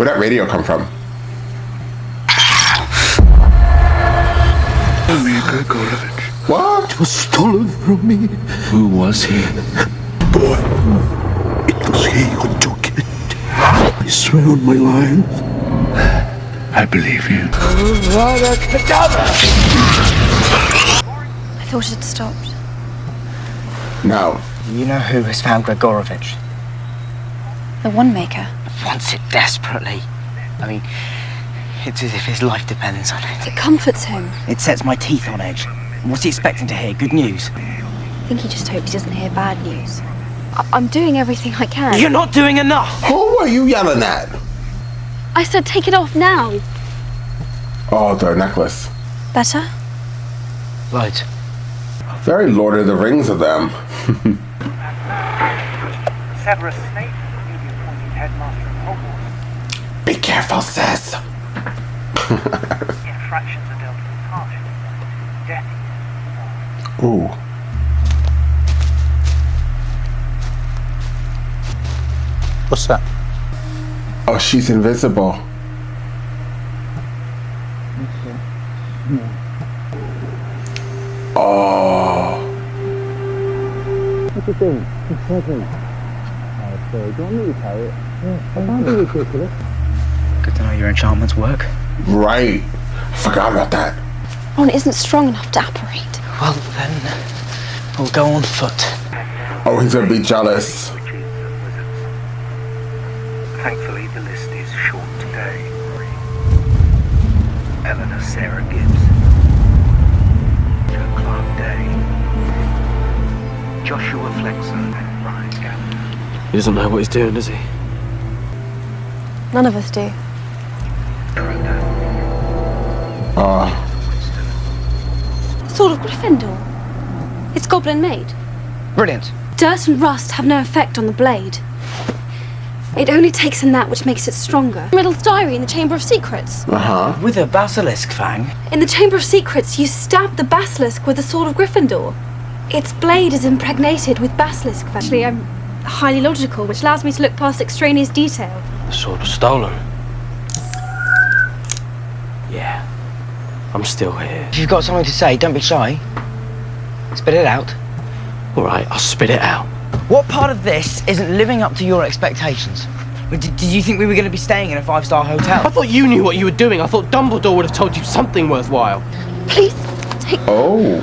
Where'd that radio come from? Godric. What? It was stolen from me. Who was he? Boy, it was he who took it. I swear on my life. I believe you. I thought it had stopped. No. You know who has found Gregorovich? The One Maker. Wants it desperately. I mean, it's as if his life depends on it. It comforts him. It sets my teeth on edge. What's he expecting to hear? Good news? I think he just hopes he doesn't hear bad news. I'm doing everything I can. You're not doing enough! Who are you yelling at? I said take it off now. Oh, the necklace. Better? Loads. Very Lord of the Rings of them. Severus Snape, newly appointed headmaster of Hogwarts. Be careful, sis. Infractions are dealt with harshly. Death. Ooh. What's that? Oh, she's invisible. Oh. What do you think? It's heavy. Oh, sorry. Do you want me to carry it? Yeah. I can't be ridiculous. Good to know your enchantments work. Right. Forgot about that. Ron isn't strong enough to apparate. Well, then, we'll go on foot. Oh, he's gonna be jealous. Thankfully, the list is short today. Eleanor Sarah Gibbs. Joe Clark Day. Joshua Flexer and Ryan Gallagher. He doesn't know what he's doing, does he? None of us do. Sword of Gryffindor. It's goblin made. Brilliant. Dirt and rust have no effect on the blade. It only takes in that which makes it stronger. Riddle's diary in the Chamber of Secrets. Uh-huh. With a basilisk fang. In the Chamber of Secrets, you stab the basilisk with the Sword of Gryffindor. Its blade is impregnated with basilisk fang. Actually, I'm highly logical, which allows me to look past extraneous detail. The sword was stolen. Yeah. I'm still here. If you've got something to say, don't be shy. Spit it out. All right, I'll spit it out. What part of this isn't living up to your expectations? Did you think we were going to be staying in a 5-star hotel? I thought you knew what you were doing. I thought Dumbledore would have told you something worthwhile. Please, take... Oh.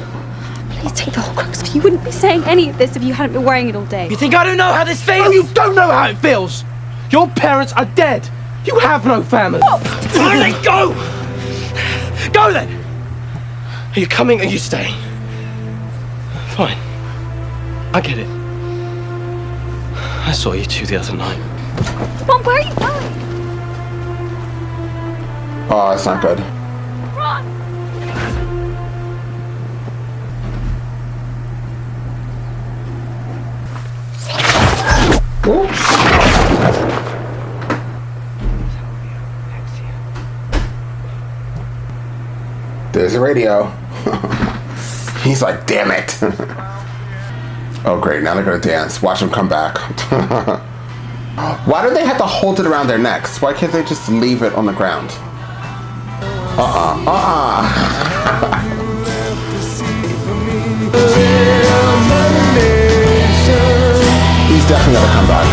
Please take the Horcruxes. You wouldn't be saying any of this if you hadn't been wearing it all day. You think I don't know how this feels? Oh, you don't know how it feels! Your parents are dead! You have no family! Finally, go! Go then! Are you coming or are you staying? Fine. I get it. I saw you two the other night. Mom, where are you going? Oh, that's not good. Ron! Oops. There's a radio. He's like, damn it. Oh, great. Now they're going to dance. Watch them come back. Why do they have to hold it around their necks? Why can't they just leave it on the ground? He's definitely going to come back.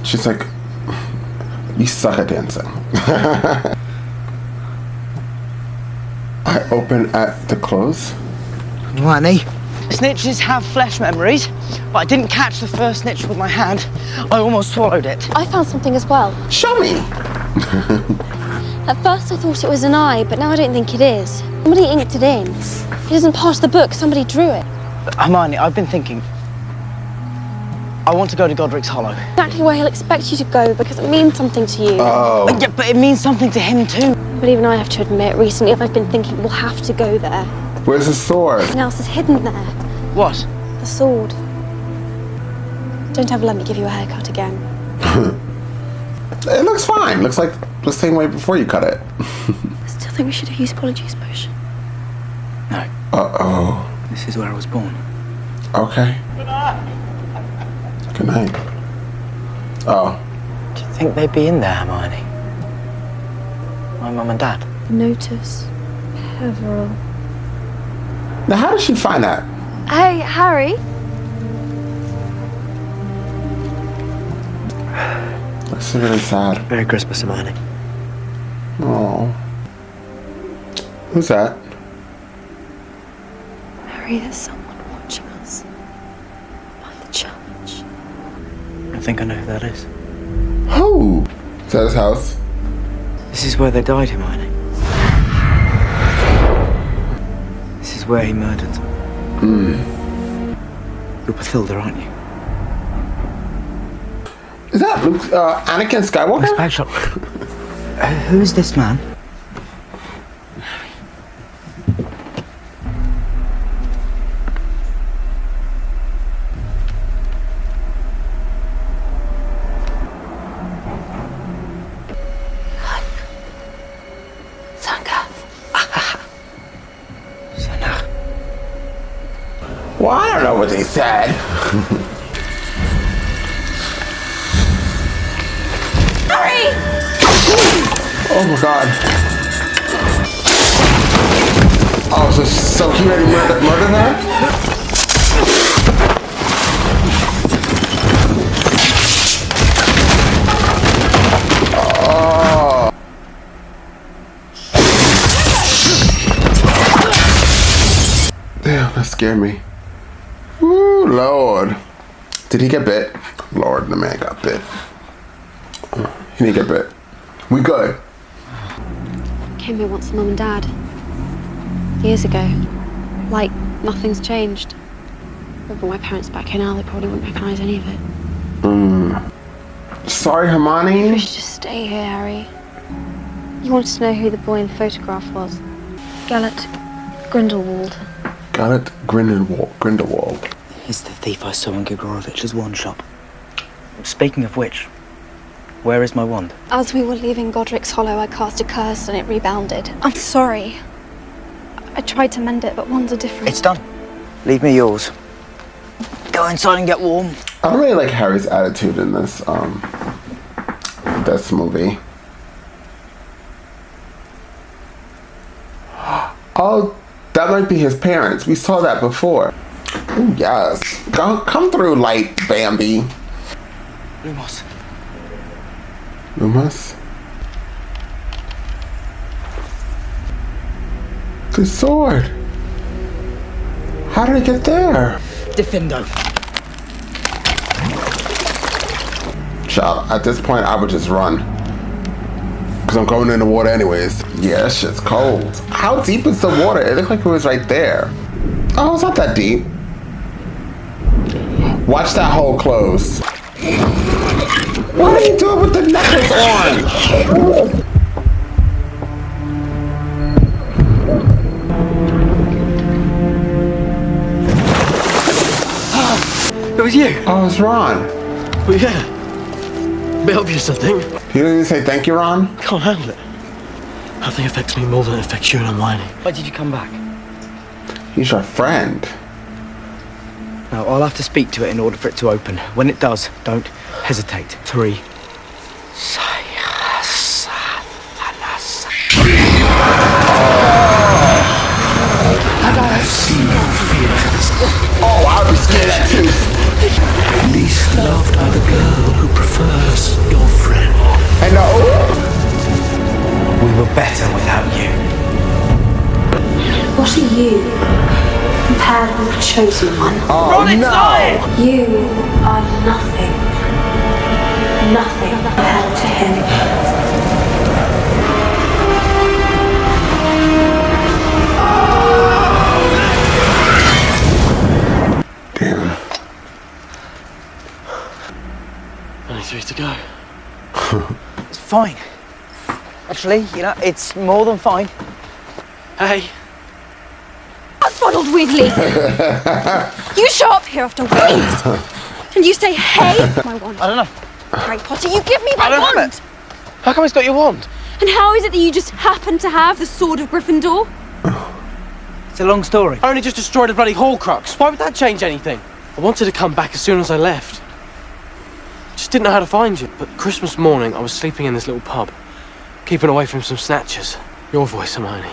She's like, you suck at dancing. I open at the close. Lanny, snitches have flesh memories, but I didn't catch the first snitch with my hand. I almost swallowed it. I found something as well. Show me. At first I thought it was an eye, but now I don't think it is. Somebody inked it in. It isn't part of the book, somebody drew it. Hermione, I've been thinking. I want to go to Godric's Hollow. Exactly where he'll expect you to go, because it means something to you. Oh. Yeah, but it means something to him too. But even I have to admit, recently I've been thinking we'll have to go there. Where's the sword? Something else is hidden there. What? The sword. Don't ever let me give you a haircut again. It looks fine. Looks like the same way before you cut it. I still think we should have used Polyjuice Potion. No. Uh-oh. This This is where I was born. Okay. Good night. Oh. Do you think they'd be in there, Hermione? My mum and dad? Notice. Peveril. Now, how did she find that? Hey, Harry. Looks really sad. Merry Christmas, Hermione. Oh. Who's that? Harry, there's someone watching us. By the church. I think I know who that is. Who? Is that his house? This is where they died, Hermione. This is where he murdered them. You're Bathilda, aren't you? Is that Luke, Anakin Skywalker? Miss Bagshot. Who is this man? Well, I don't know what they said. Harry! Oh my god. Oh, so he already murdered her? Oh. Damn, that scared me. Ooh, Lord. Did he get bit? Lord, the man got bit. He didn't get bit. We good. Came here once with Mum and Dad. Years ago. Like, nothing's changed. But my parents back here now, they probably wouldn't recognise any of it. Sorry, Hermione. We should just stay here, Harry. You wanted to know who the boy in the photograph was. Gellert Grindelwald. Gellert Grindelwald. He's the thief I saw in Gregorovich's wand shop. Speaking of which, where is my wand? As we were leaving Godric's Hollow, I cast a curse and it rebounded. I'm sorry. I tried to mend it, but wands are different. It's done. Leave me yours. Go inside and get warm. I don't really like Harry's attitude in this movie. Oh, that might be his parents. We saw that before. Ooh, yes. Come through, light Bambi. Lumos. Lumos? The sword. How did it get there? Defendo. Child, at this point, I would just run. Because I'm going in the water anyways. Yeah, that shit's cold. How deep is the water? It looked like it was right there. Oh, it's not that deep. Watch that hole close. What are you doing with the necklace on? It was you. Oh, it's Ron. Well, yeah. Bit obvious, I think. He didn't say thank you, Ron? Can't handle it. Nothing affects me more than it affects you, and I'm whining. Why did you come back? He's your friend. No, I'll have to speak to it in order for it to open. When it does, don't hesitate. 3. Oh, I'll be scared at too. Least loved by the girl who prefers your friend. I know. We were better without you. What are you compared with the chosen one? Oh, no. You are nothing. Nothing compared to him. Damn. Only 3 to go. It's fine. Actually, you know, it's more than fine. Hey. Ronald Weasley! You show up here after weeks, and you say, hey, my wand. I don't know. Harry Potter, you give me my I don't wand! have it. How come it's got your wand? And how is it that you just happen to have the sword of Gryffindor? It's a long story. I only just destroyed a bloody Horcrux. Why would that change anything? I wanted to come back as soon as I left. Just didn't know how to find you. But Christmas morning, I was sleeping in this little pub, keeping away from some snatchers. Your voice, Hermione.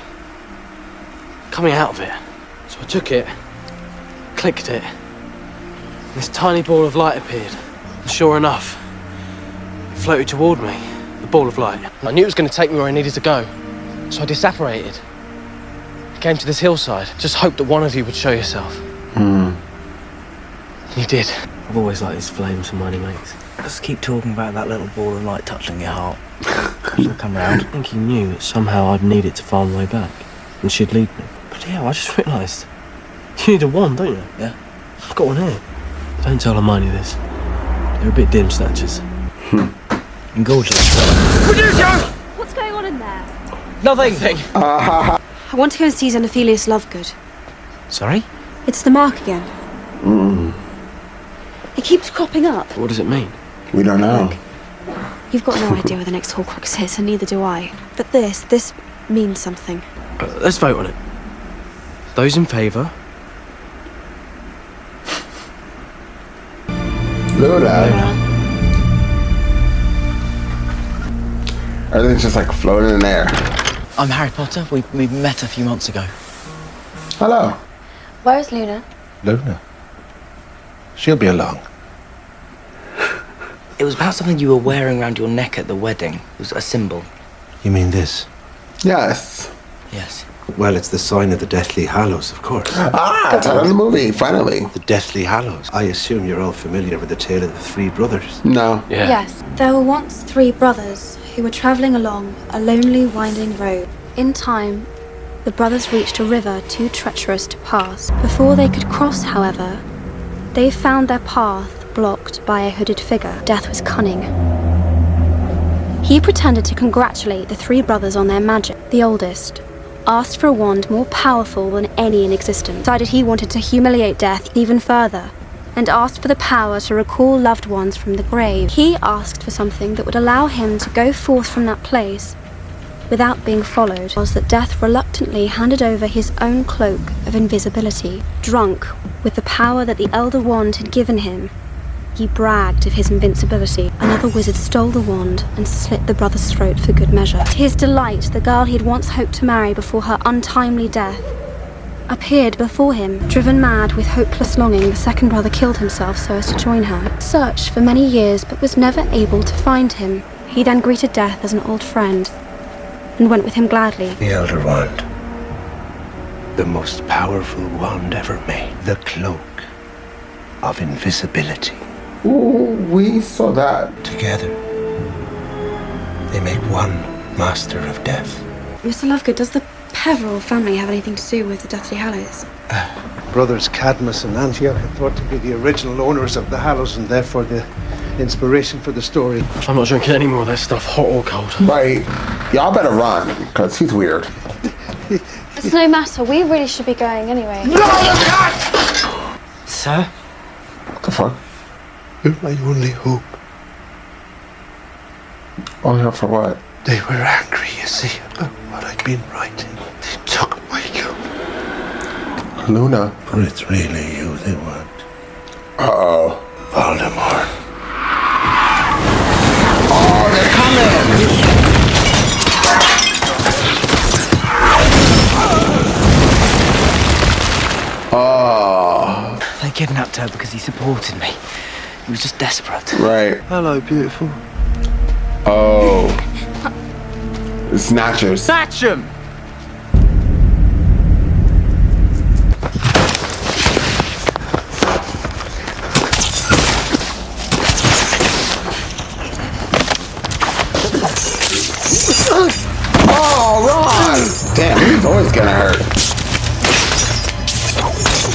Coming out of it. So I took it, clicked it, and this tiny ball of light appeared. And sure enough, it floated toward me, the ball of light. I knew it was going to take me where I needed to go, so I disapparated. I came to this hillside, just hoped that one of you would show yourself. And you did. I've always liked these flames Hermione makes. Just keep talking about that little ball of light touching your heart. She'll come round. I think you knew that somehow I'd need it to find my way back, and she'd lead me. But yeah, I just realised. You need a wand, don't you? Yeah. I've got one here. Don't tell Hermione this. They're a bit dim snatchers. And gorgeous. What's going on in there? Nothing. I want to go and see Xenophilius Lovegood. Sorry? It's the mark again. It keeps cropping up. What does it mean? We don't know. Look, you've got no idea where the next Horcrux is, and neither do I. But this means something. Let's vote on it. Those in favour? Luna. Everything's just like floating in the air. I'm Harry Potter. We met a few months ago. Hello. Where's Luna? Luna. She'll be along. It was about something you were wearing around your neck at the wedding. It was a symbol. You mean this? Yes. Yes. Well, it's the sign of the Deathly Hallows, of course. Title of the movie, finally. The Deathly Hallows. I assume you're all familiar with the tale of the three brothers. No. Yeah. Yes, there were once 3 brothers who were travelling along a lonely, winding road. In time, the brothers reached a river too treacherous to pass. Before they could cross, however, they found their path blocked by a hooded figure. Death was cunning. He pretended to congratulate the 3 brothers on their magic. The oldest asked for a wand more powerful than any in existence, decided he wanted to humiliate Death even further, and asked for the power to recall loved ones from the grave. He asked for something that would allow him to go forth from that place without being followed. Was that Death reluctantly handed over his own cloak of invisibility. Drunk with the power that the Elder Wand had given him, he bragged of his invincibility. Another wizard stole the wand and slit the brother's throat for good measure. To his delight, the girl he had once hoped to marry before her untimely death appeared before him. Driven mad with hopeless longing, the second brother killed himself so as to join her. Searched for many years but was never able to find him. He then greeted Death as an old friend and went with him gladly. The Elder Wand. The most powerful wand ever made. The cloak of invisibility. Ooh, we saw that. Together, they make one master of death. Mr. Lovegood, does the Peveril family have anything to do with the Deathly Hallows? Brothers Cadmus and Antioch are thought to be the original owners of the Hallows and therefore the inspiration for the story. I'm not drinking any more of that stuff, hot or cold. Right. Y'all better run, because he's weird. It's no matter. We really should be going anyway. Sir? What the fuck? You're my only hope. Oh, yeah, for what? They were angry, you see, about what I'd been writing. They took my youth. Luna. But it's really you they want. Uh-oh. Voldemort. Oh, they're coming! Oh. They kidnapped her because he supported me. He was just desperate. Right. Hello, beautiful. Oh. Snatchers. Snatch him! Oh, Ron! Damn, he's always gonna hurt.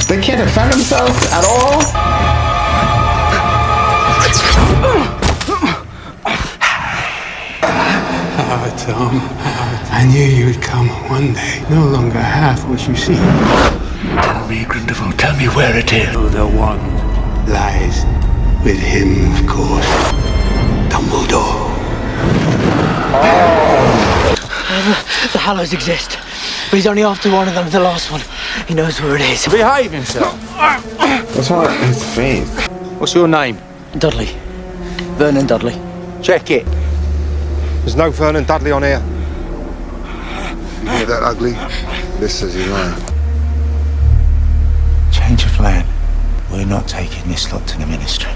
They can't defend themselves at all? Tom, I knew you'd come one day. No longer half what you see. Tell me, Grindelwald, tell me where it is. The wand lies with him, of course. Dumbledore. Oh. The Hallows exist, but he's only after one of them, the last one. He knows where it is. Behave himself. What's wrong with his face? What's your name? Dudley. Vernon Dudley. Check it. There's no Vernon Dudley on here. You hear that, Ugly? This says you're lying. Change of plan. We're not taking this lot to the ministry.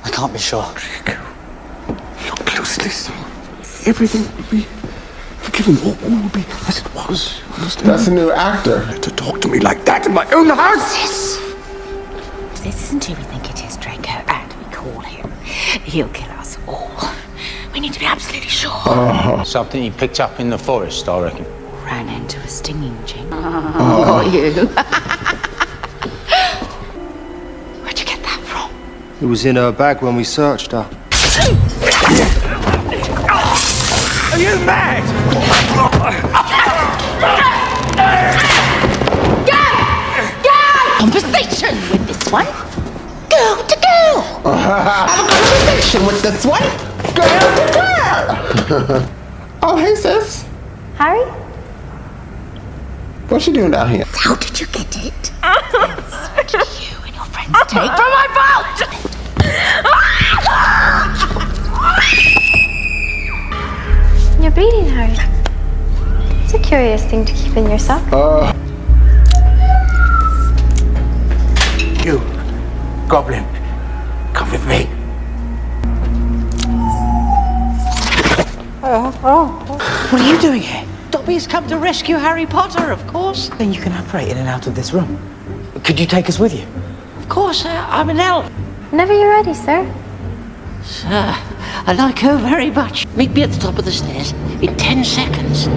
I can't be sure. Look closely, son. Everything will be forgiven. All will be as it was. Understand? That's a new actor. To talk to me like that in my own house. This isn't who we think it is, Draco, and we call him. He'll kill us all. We need to be absolutely sure. Something he picked up in the forest, I reckon. Ran into a stinging jing. Oh, you. Where'd you get that from? It was in her bag when we searched her. Are you mad? Conversation with this one. Girl to girl. Have a conversation with this one. Girl to girl. Oh, hey, sis. Harry? What's she doing down here? How did you get it? What did you and your friends take from my boat? You're bleeding, Harry. It's a curious thing to keep in yourself. You, Goblin, come with me. What are you doing here? Dobby's come to rescue Harry Potter, of course. Then you can operate in and out of this room. Could you take us with you? Of course, I'm an elf. Whenever you're ready, sir. Sir, I like her very much. Meet me at the top of the stairs in 10 seconds.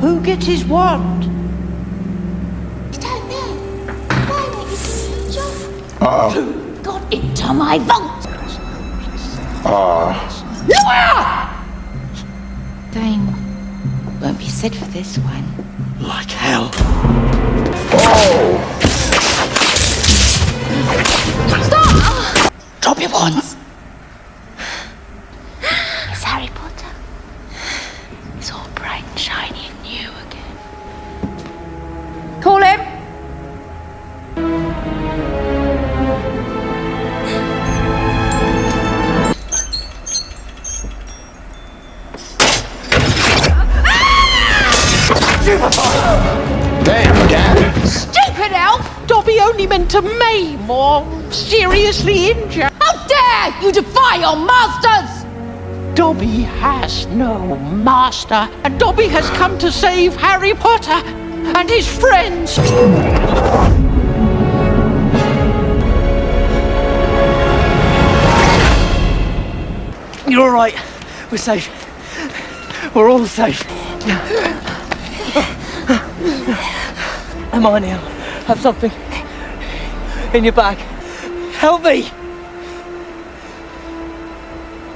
Who gets his wand? Uh-oh. Got into my vault. Thing won't be said for this one. Like hell. Oh! Stop! Drop your wands. It's Harry Potter. It's all bright and shiny and new again. Call him. Damn, again? Stupid elf! Dobby only meant to maim or seriously injure. How dare you defy your masters! Dobby has no master, and Dobby has come to save Harry Potter and his friends. You're all right. We're safe. We're all safe. Hermione, have something in your bag. Help me.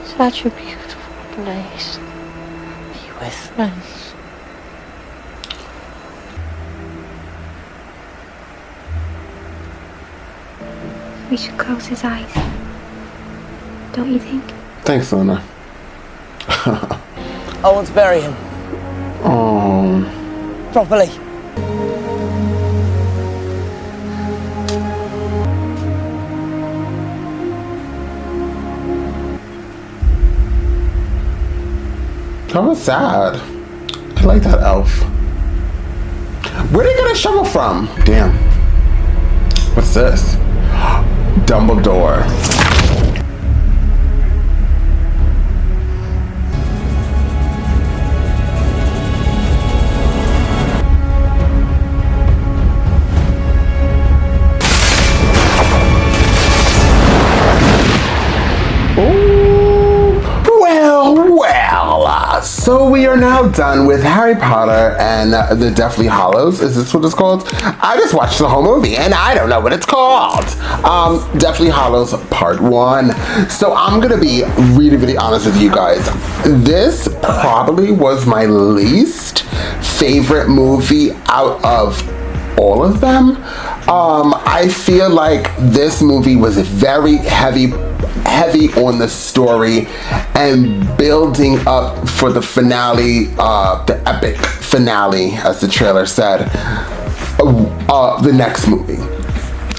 Such a beautiful place. Be with friends. We should close his eyes. Don't you think? Thanks, Luna. I want to bury him. Oh. Properly. That was sad. I like that elf. Where did he get a shovel from? Damn. What's this? Dumbledore. Ooh. Well, well. So we are now done with Harry Potter and the Deathly Hallows. Is this what it's called? I just watched the whole movie and I don't know what it's called. Deathly Hallows Part 1. So I'm gonna be really honest with you guys. This probably was my least favorite movie out of all of them. I feel like this movie was very heavy on the story and building up for the finale, the epic finale, as the trailer said, the next movie.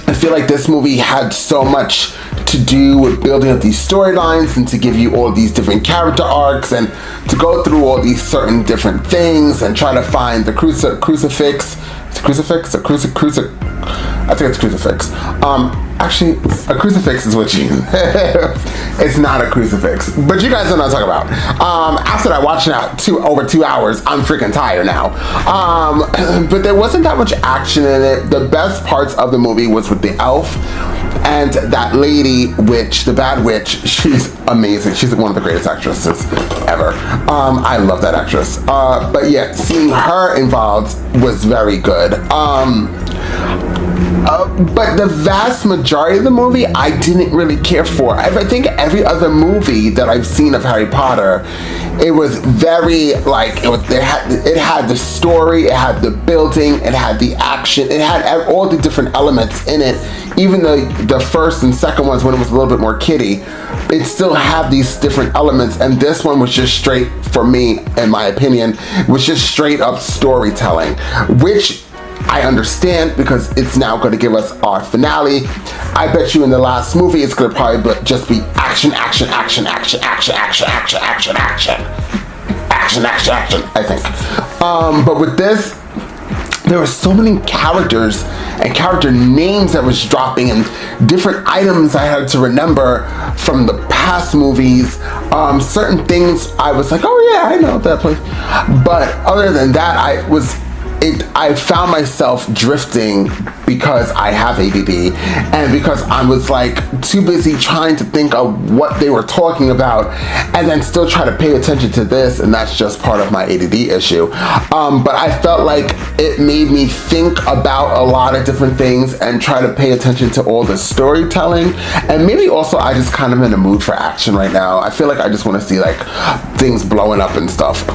I feel like this movie had so much to do with building up these storylines and to give you all these different character arcs and to go through all these certain different things and try to find the crucifix. It's a crucifix? I think it's crucifix. Actually, a crucifix is what you... It's not a crucifix. But you guys know what I'm talking about. After I watched it over 2 hours, I'm freaking tired now. But there wasn't that much action in it. The best parts of the movie was with the elf and that lady witch, the bad witch. She's amazing. She's one of the greatest actresses ever. I love that actress. But yeah, seeing her involved was very good. But the vast majority of the movie I didn't really care for. I think every other movie that I've seen of Harry Potter, it was very like it had the story, it had the building, it had the action, it had all the different elements in it. Even the first and second ones, when it was a little bit more kiddie, it still had these different elements, and this one was just straight, for me, in my opinion, was just straight up storytelling, which I understand because it's now going to give us our finale. I bet you in the last movie it's going to probably just be action, I think. But with this, there were so many characters and character names that was dropping and different items I had to remember from the past movies. Certain things I was like, oh yeah, I know that place. But other than that, I found myself drifting because I have ADD and because I was like too busy trying to think of what they were talking about and then still try to pay attention to this, and that's just part of my ADD issue. But I felt like it made me think about a lot of different things and try to pay attention to all the storytelling, and maybe also I just kind of in a mood for action right now. I feel like I just want to see like things blowing up and stuff.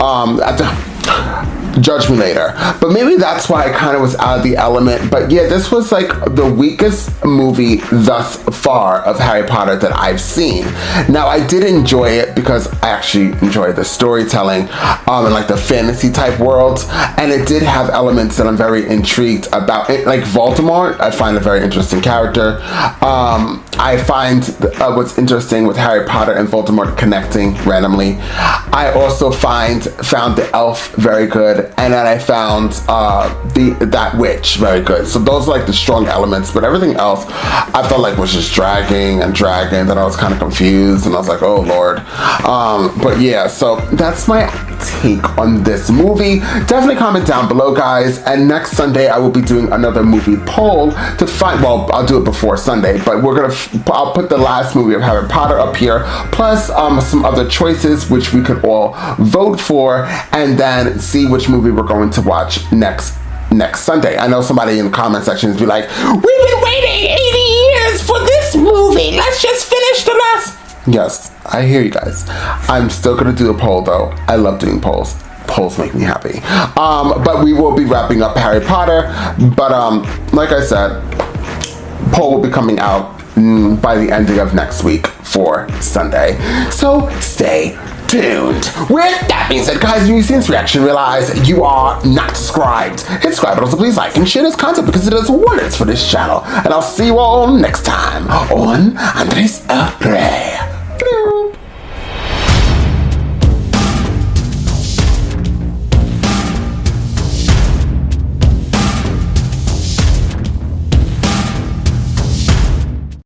Judge me later. But maybe that's why I kind of was out of the element. But yeah, this was like the weakest movie thus far of Harry Potter that I've seen. Now, I did enjoy it because I actually enjoyed the storytelling and like the fantasy type world. And it did have elements that I'm very intrigued about. Like Voldemort, I find a very interesting character. I find what's interesting with Harry Potter and Voldemort connecting randomly. I also found the elf very good, and then I found that witch very good. So those are like the strong elements, but everything else I felt like was just dragging. Then I was kind of confused, and I was like, oh Lord. But yeah, so that's my take on this movie. Definitely comment down below, guys, and next Sunday I will be doing another movie poll to find, well, I'll do it before Sunday, but I'll put the last movie of Harry Potter up here, plus some other choices which we could all vote for, and then see which movie we're going to watch next Sunday. I know somebody in the comment sections be like, we've been waiting 80 years for this movie, let's just finish the last. Yes, I hear you guys. I'm still gonna do a poll though. I love doing polls. Polls make me happy. But we will be wrapping up Harry Potter. But like I said, poll will be coming out by the ending of next week for Sunday. So stay tuned. With that being said, guys, if you've seen this reaction, realize you are not subscribed. Hit subscribe, but also please like and share this content because it does wonders for this channel. And I'll see you all next time on Andres Ray.